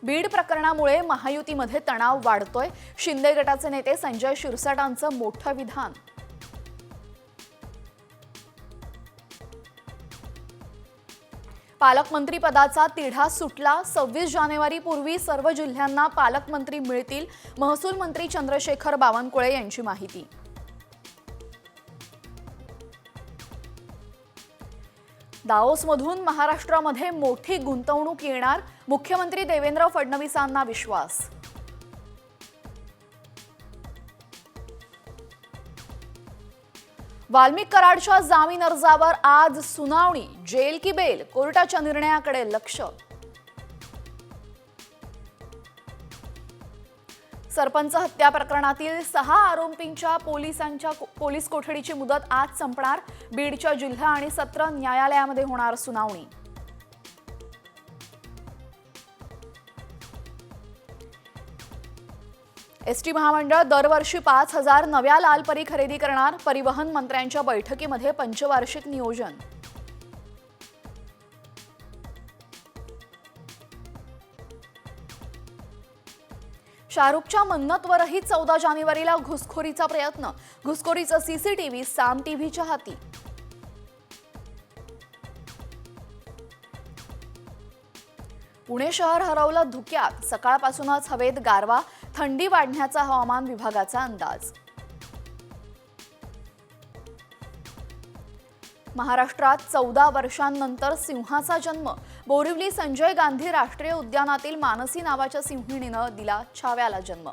बीड प्रकरणामुळे महायुतीमध्ये तणाव वाढतोय। शिंदे गटाचे नेते संजय शिरसाटांचं मोठं विधान। पालकमंत्री पदाचा तिढा सुटला। 26 जानेवारीपूर्वी सर्व जिल्ह्यांना पालकमंत्री मिळतील। महसूल मंत्री चंद्रशेखर बावनकुळे यांची माहिती। दाओसमधून महाराष्ट्रामध्ये मोठी गुंतवणूक येणार। मुख्यमंत्री देवेंद्र फडणवीसांना विश्वास। वाल्मिक कराडच्या जामीन अर्जावर आज सुनावणी। जेल की बेल, कोर्टाच्या निर्णयाकडे लक्ष। सरपंच हत्या प्रकरणातील 6 आरोपींच्या पोलीस कोठडीची मुदत आज संपणार। बीडच्या जिल्हा आणि सत्र न्यायालयामध्ये होणार सुनावणी। एसटी महामंडळ दरवर्षी 5000 नव्या लालपरी खरेदी करणार। परिवहन मंत्र्यांच्या बैठकीमध्ये पंचवार्षिक नियोजन। शाहरुखच्या मन्नतवरही 14 जानेवारीला घुसखोरीचा प्रयत्न। घुसखोरीचा सीसीटीव्ही साम टीव्हीच्या हाती। पुणे शहर हरवलं धुक्यात। सकाळपासूनच हवेत गारवा। थंडी वाढण्याचा हवामान विभागाचा अंदाज। महाराष्ट्रात 14 वर्षांनंतर सिंहाचा जन्म। बोरिवली संजय गांधी राष्ट्रीय उद्यानातील मानसी नावाच्या सिंहिणीनं दिला छाव्याला जन्म।